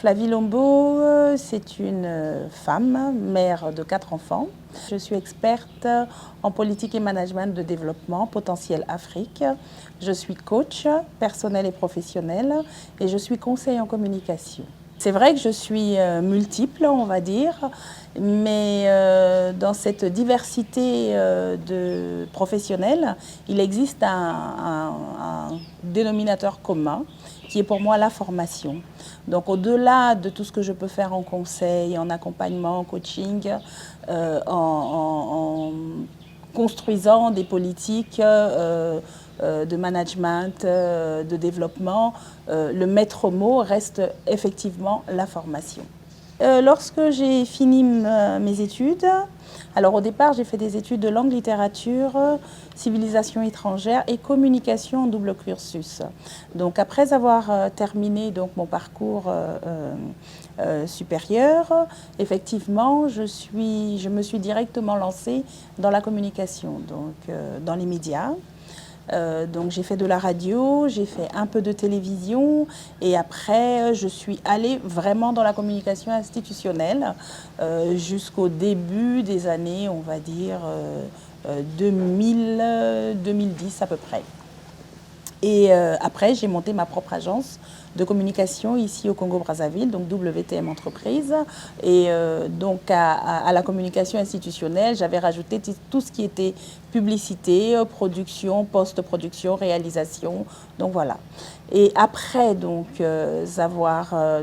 Flavie Lombo, c'est une femme, mère de 4 enfants. Je suis experte en politique et management de développement potentiel Afrique. Je suis coach personnel et professionnel et je suis conseiller en communication. C'est vrai que je suis multiple, on va dire, mais dans cette diversité de professionnels, il existe un dénominateur commun qui est pour moi la formation. Donc au-delà de tout ce que je peux faire en conseil, en accompagnement, en coaching, en construisant des politiques de management, de développement, le maître mot reste effectivement la formation. Lorsque j'ai fini mes études, alors au départ j'ai fait des études de langue, littérature, civilisation étrangère et communication en double cursus. Donc après avoir terminé donc, mon parcours supérieur, effectivement je me suis directement lancée dans la communication, donc dans les médias. Donc j'ai fait de la radio, j'ai fait un peu de télévision et après je suis allée vraiment dans la communication institutionnelle jusqu'au début des années, on va dire 2010 à peu près. Et après, j'ai monté ma propre agence de communication ici au Congo-Brazzaville, donc WTM Entreprise. Et donc à la communication institutionnelle, j'avais rajouté tout ce qui était publicité, production, post-production, réalisation. Donc voilà. Et après donc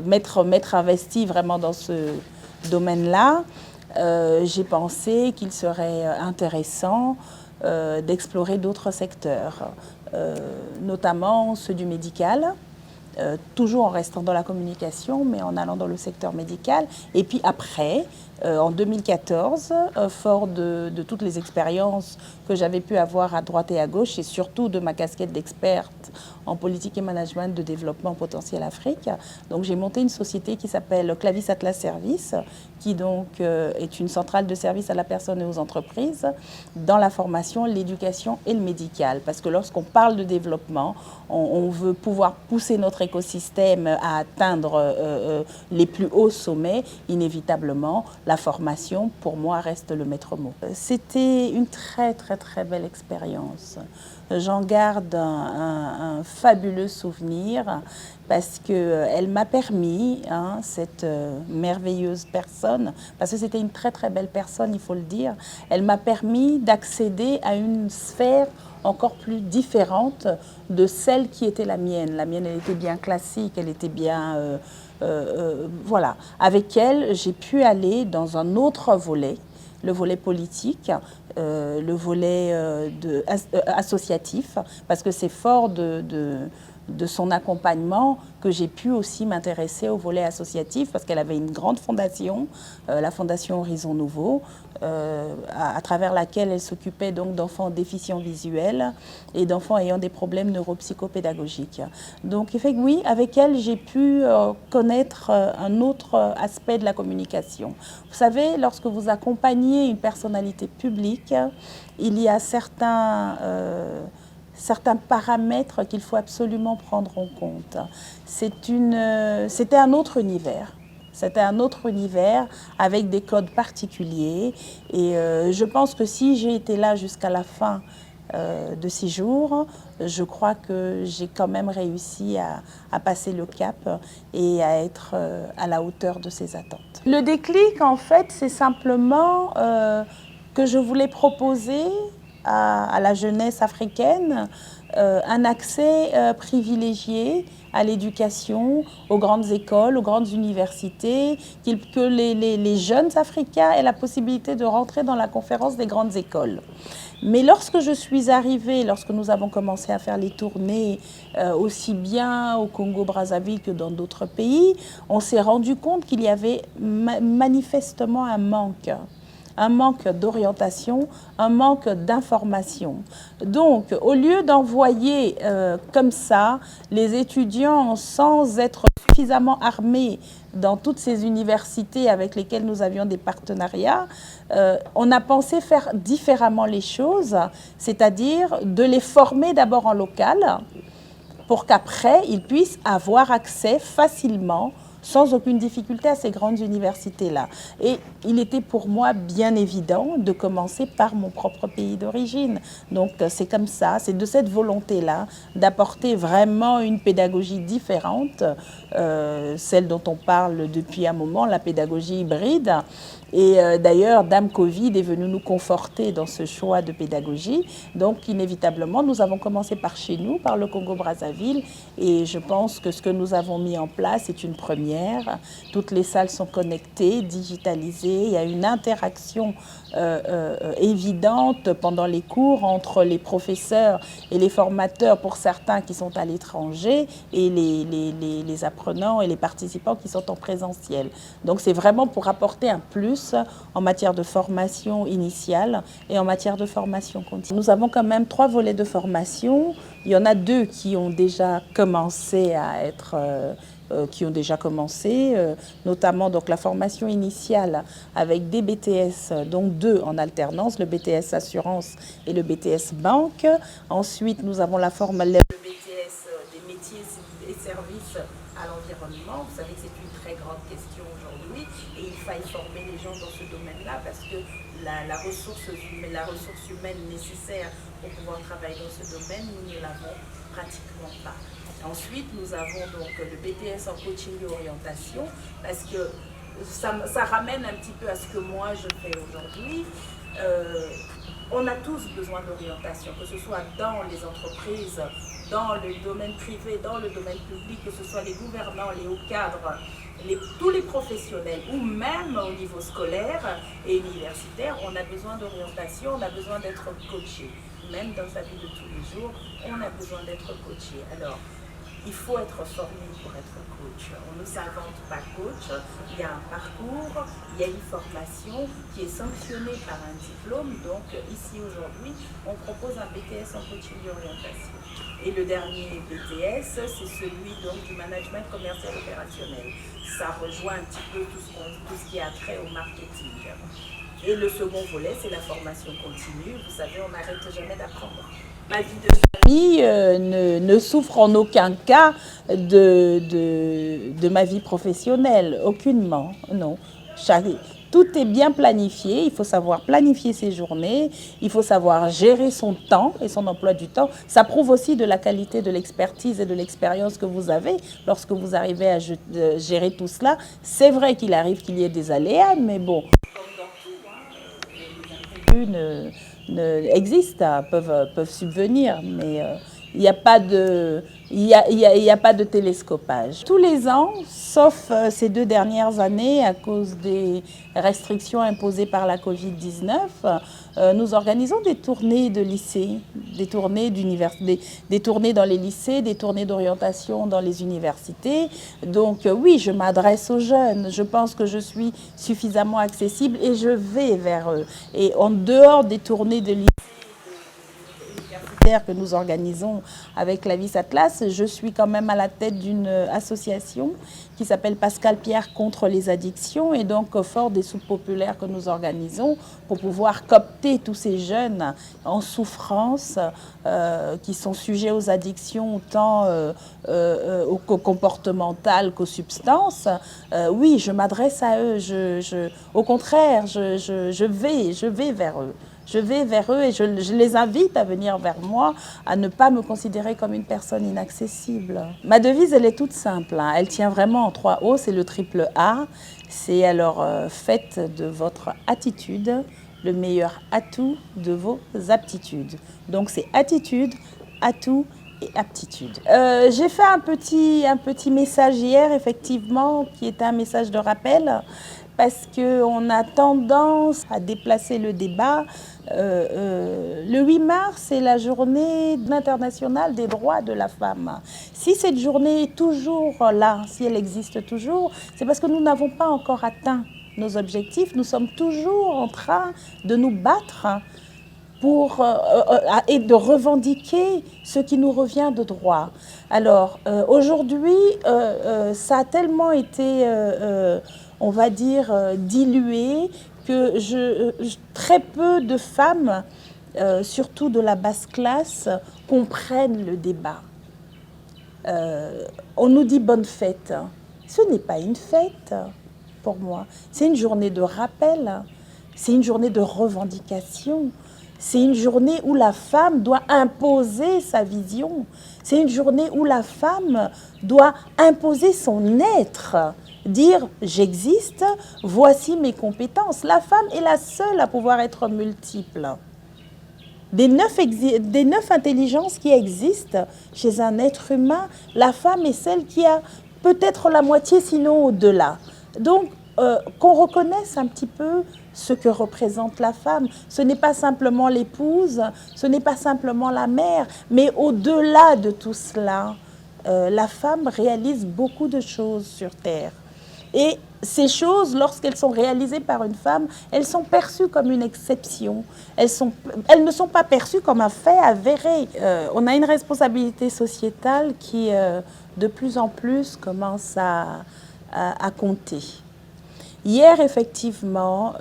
m'être investi vraiment dans ce domaine-là, j'ai pensé qu'il serait intéressant d'explorer d'autres secteurs, notamment ceux du médical, toujours en restant dans la communication, mais en allant dans le secteur médical. Et puis après, en 2014, fort de toutes les expériences que j'avais pu avoir à droite et à gauche, et surtout de ma casquette d'experte en politique et management de développement potentiel Afrique, donc j'ai monté une société qui s'appelle Clavis Atlas Service, qui donc est une centrale de service à la personne et aux entreprises dans la formation, l'éducation et le médical. Parce que lorsqu'on parle de développement, on veut pouvoir pousser notre écosystème à atteindre les plus hauts sommets. Inévitablement, la formation, pour moi, reste le maître mot. C'était une très belle expérience. J'en garde un fabuleux souvenir parce qu'elle m'a permis, cette merveilleuse personne, parce que c'était une très belle personne, il faut le dire, elle m'a permis d'accéder à une sphère encore plus différente de celle qui était la mienne. La mienne, elle était bien classique, elle était bien... voilà. Avec elle, j'ai pu aller dans un autre volet, le volet politique, le volet associatif, parce que c'est fort de son accompagnement que j'ai pu aussi m'intéresser au volet associatif, parce qu'elle avait une grande fondation, la Fondation Horizon Nouveau, à travers laquelle elle s'occupait donc d'enfants déficients visuels et d'enfants ayant des problèmes neuropsychopédagogiques. Donc oui, avec elle, j'ai pu connaître un autre aspect de la communication. Vous savez, lorsque vous accompagnez une personnalité publique, il y a certains paramètres qu'il faut absolument prendre en compte. C'était un autre univers. C'était un autre univers avec des codes particuliers. Et je pense que si j'ai été là jusqu'à la fin de ces jours, je crois que j'ai quand même réussi à passer le cap et à être à la hauteur de ses attentes. Le déclic, en fait, c'est simplement que je voulais proposer à la jeunesse africaine un accès privilégié à l'éducation, aux grandes écoles, aux grandes universités, que les jeunes Africains aient la possibilité de rentrer dans la conférence des grandes écoles. Mais lorsque je suis arrivée, lorsque nous avons commencé à faire les tournées, aussi bien au Congo-Brazzaville que dans d'autres pays, on s'est rendu compte qu'il y avait manifestement un manque d'orientation, un manque d'information. Donc, au lieu d'envoyer comme ça les étudiants sans être suffisamment armés dans toutes ces universités avec lesquelles nous avions des partenariats, on a pensé faire différemment les choses, c'est-à-dire de les former d'abord en local pour qu'après, ils puissent avoir accès facilement sans aucune difficulté à ces grandes universités-là. Et il était pour moi bien évident de commencer par mon propre pays d'origine. Donc c'est comme ça, c'est de cette volonté-là d'apporter vraiment une pédagogie différente, celle dont on parle depuis un moment, la pédagogie hybride. Et d'ailleurs, Dame Covid est venue nous conforter dans ce choix de pédagogie. Donc, inévitablement, nous avons commencé par chez nous, par le Congo-Brazzaville. Et je pense que ce que nous avons mis en place est une première. Toutes les salles sont connectées, digitalisées. Il y a une interaction évidente pendant les cours entre les professeurs et les formateurs, pour certains qui sont à l'étranger, et les apprenants et les participants qui sont en présentiel. Donc, c'est vraiment pour apporter un plus en matière de formation initiale et en matière de formation continue. Nous avons quand même 3 volets de formation. Il y en a 2 qui ont déjà commencé à être notamment donc la formation initiale avec des BTS, donc 2 en alternance, le BTS Assurance et le BTS Banque. Ensuite, nous avons le BTS des métiers et services à l'environnement. Vous savez que c'est une très grande question aujourd'hui et il faille former les gens dans ce domaine-là parce que la ressource humaine nécessaire pour pouvoir travailler dans ce domaine, nous ne l'avons pratiquement pas. Ensuite, nous avons donc le BTS en coaching et orientation parce que ça ramène un petit peu à ce que moi je fais aujourd'hui. On a tous besoin d'orientation, que ce soit dans les entreprises, dans le domaine privé, dans le domaine public, que ce soit les gouvernants, les hauts cadres, tous les professionnels ou même au niveau scolaire et universitaire, on a besoin d'orientation, on a besoin d'être coaché. Même dans sa vie de tous les jours, on a besoin d'être coaché. Alors, il faut être formé pour être coach. On ne s'invente pas coach. Il y a un parcours, il y a une formation qui est sanctionnée par un diplôme. Donc ici aujourd'hui, on propose un BTS en coaching et orientation. Et le dernier BTS, c'est celui donc du management commercial opérationnel. Ça rejoint un petit peu tout ce qui a trait au marketing. Et le second volet, c'est la formation continue. Vous savez, on n'arrête jamais d'apprendre. Ma vie de famille ne souffre en aucun cas de ma vie professionnelle, aucunement, non. Tout est bien planifié, il faut savoir planifier ses journées, il faut savoir gérer son temps et son emploi du temps. Ça prouve aussi de la qualité de l'expertise et de l'expérience que vous avez lorsque vous arrivez à gérer tout cela. C'est vrai qu'il arrive qu'il y ait des aléas, mais bon, comme dans tout, les imprévus existent, peuvent subvenir, mais il n'y a pas de télescopage. Tous les ans, sauf ces 2 dernières années, à cause des restrictions imposées par la Covid-19, nous organisons des tournées de lycée, des tournées dans les lycées, des tournées d'orientation dans les universités. Donc oui, je m'adresse aux jeunes. Je pense que je suis suffisamment accessible et je vais vers eux. Et en dehors des tournées de lycée que nous organisons avec la Vis Atlas, je suis quand même à la tête d'une association qui s'appelle Pascal Pierre contre les addictions et donc fort des soupes populaires que nous organisons pour pouvoir coopter tous ces jeunes en souffrance qui sont sujets aux addictions autant comportementales qu'aux substances. Oui, je m'adresse à eux, au contraire, je vais vers eux. Je vais vers eux et je les invite à venir vers moi, à ne pas me considérer comme une personne inaccessible. Ma devise, elle est toute simple. Elle tient vraiment en 3 O, c'est le triple A. C'est alors faites de votre attitude le meilleur atout de vos aptitudes. Donc c'est attitude, atout et aptitude. J'ai fait un petit message hier, effectivement, qui était un message de rappel, parce qu'on a tendance à déplacer le débat. Le 8 mars, c'est la journée internationale des droits de la femme. Si cette journée est toujours là, si elle existe toujours, c'est parce que nous n'avons pas encore atteint nos objectifs. Nous sommes toujours en train de nous battre et de revendiquer ce qui nous revient de droit. Alors, aujourd'hui, ça a tellement été, on va dire, dilué que très peu de femmes, surtout de la basse classe, comprennent le débat. On nous dit bonne fête. Ce n'est pas une fête pour moi. C'est une journée de rappel, c'est une journée de revendication, c'est une journée où la femme doit imposer sa vision, c'est une journée où la femme doit imposer son être, dire j'existe, voici mes compétences. La femme est la seule à pouvoir être multiple. Des 9 intelligences qui existent chez un être humain, la femme est celle qui a peut-être la moitié, sinon au-delà. Donc, qu'on reconnaisse un petit peu ce que représente la femme. Ce n'est pas simplement l'épouse, ce n'est pas simplement la mère, mais au-delà de tout cela, la femme réalise beaucoup de choses sur Terre. Et ces choses, lorsqu'elles sont réalisées par une femme, elles sont perçues comme une exception. Elles ne sont pas perçues comme un fait avéré. On a une responsabilité sociétale qui, de plus en plus, commence à compter. Hier, effectivement,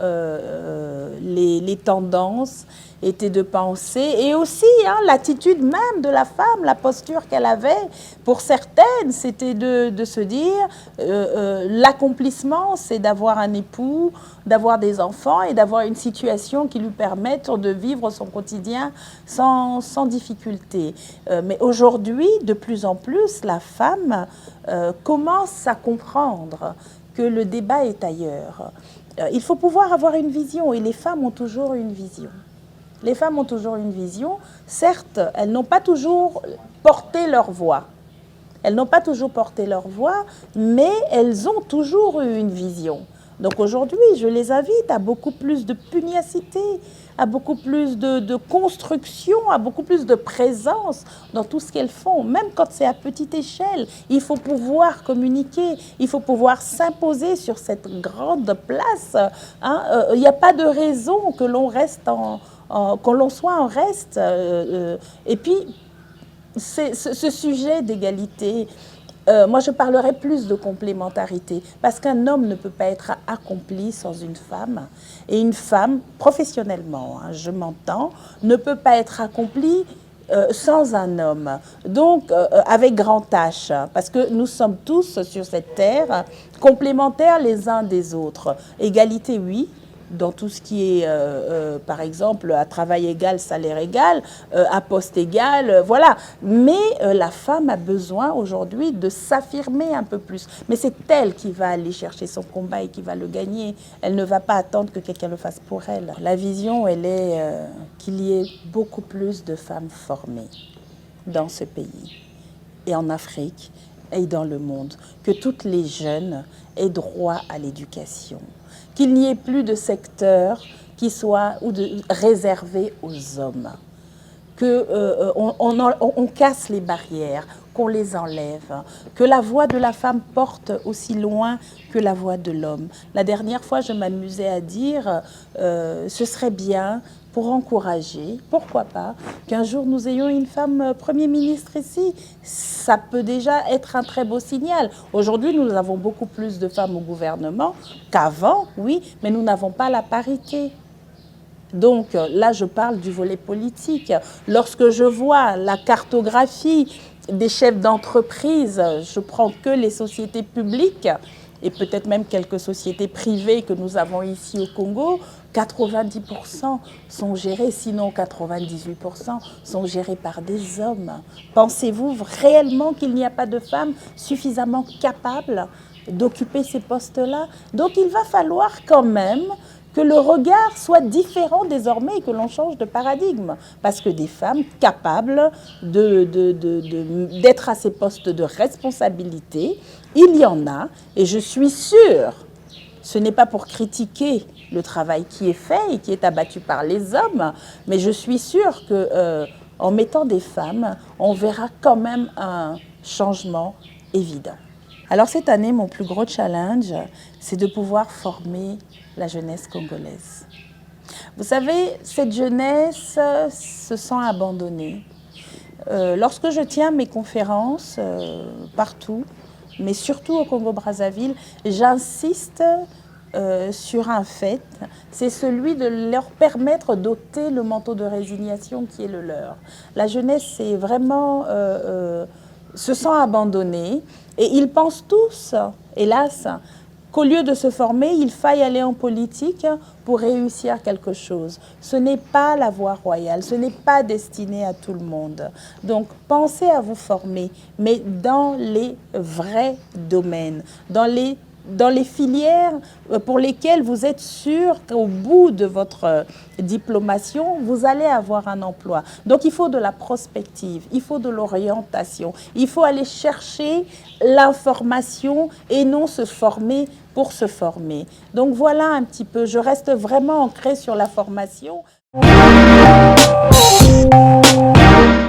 les tendances étaient de penser, et aussi l'attitude même de la femme, la posture qu'elle avait, pour certaines, c'était de se dire l'accomplissement, c'est d'avoir un époux, d'avoir des enfants et d'avoir une situation qui lui permette de vivre son quotidien sans difficulté. Mais aujourd'hui, de plus en plus, la femme commence à comprendre que le débat est ailleurs. Il faut pouvoir avoir une vision, et les femmes ont toujours une vision. Les femmes ont toujours une vision. Certes, elles n'ont pas toujours porté leur voix. Elles n'ont pas toujours porté leur voix, mais elles ont toujours eu une vision. Donc aujourd'hui, je les invite à beaucoup plus de pugnacité, à beaucoup plus de construction, à beaucoup plus de présence dans tout ce qu'elles font. Même quand c'est à petite échelle, il faut pouvoir communiquer, il faut pouvoir s'imposer sur cette grande place. Il n'y a pas de raison que l'on reste que l'on soit en reste. Et puis, ce sujet d'égalité, moi je parlerais plus de complémentarité, parce qu'un homme ne peut pas être accompli sans une femme, et une femme, professionnellement, je m'entends, ne peut pas être accomplie sans un homme. Donc, avec grand H, parce que nous sommes tous sur cette terre complémentaires les uns des autres. Égalité, oui, dans tout ce qui est, par exemple, à travail égal, salaire égal, à poste égal, voilà. Mais la femme a besoin aujourd'hui de s'affirmer un peu plus. Mais c'est elle qui va aller chercher son combat et qui va le gagner. Elle ne va pas attendre que quelqu'un le fasse pour elle. La vision, elle est qu'il y ait beaucoup plus de femmes formées dans ce pays et en Afrique et dans le monde. Que toutes les jeunes aient droit à l'éducation. Qu'il n'y ait plus de secteur qui soit réservé aux hommes, qu'on casse les barrières, qu'on les enlève, que la voix de la femme porte aussi loin que la voix de l'homme. La dernière fois, je m'amusais à dire ce serait bien pour encourager, pourquoi pas, qu'un jour nous ayons une femme Premier ministre ici. Ça peut déjà être un très beau signal. Aujourd'hui, nous avons beaucoup plus de femmes au gouvernement qu'avant, oui, mais nous n'avons pas la parité. Donc là, je parle du volet politique. Lorsque je vois la cartographie des chefs d'entreprise, je prends que les sociétés publiques, et peut-être même quelques sociétés privées que nous avons ici au Congo, 90% sont gérés, sinon 98% sont gérés par des hommes. Pensez-vous réellement qu'il n'y a pas de femmes suffisamment capables d'occuper ces postes-là? Donc il va falloir quand même que le regard soit différent désormais et que l'on change de paradigme. Parce que des femmes capables d'être à ces postes de responsabilité, il y en a, et je suis sûre, ce n'est pas pour critiquer le travail qui est fait et qui est abattu par les hommes, mais je suis sûre qu'en mettant des femmes, on verra quand même un changement évident. Alors cette année, mon plus gros challenge, c'est de pouvoir former la jeunesse congolaise. Vous savez, cette jeunesse se sent abandonnée. Lorsque je tiens mes conférences partout, mais surtout au Congo-Brazzaville, j'insiste sur un fait, c'est celui de leur permettre d'ôter le manteau de résignation qui est le leur. La jeunesse, c'est vraiment se sent abandonné et ils pensent tous, hélas, qu'au lieu de se former, il faille aller en politique pour réussir quelque chose. Ce n'est pas la voie royale, ce n'est pas destiné à tout le monde. Donc, pensez à vous former, mais dans les vrais domaines, dans les filières pour lesquelles vous êtes sûr qu'au bout de votre diplomation, vous allez avoir un emploi. Donc, il faut de la prospective, il faut de l'orientation, il faut aller chercher l'information et non se former pour se former. Donc, voilà un petit peu, je reste vraiment ancrée sur la formation.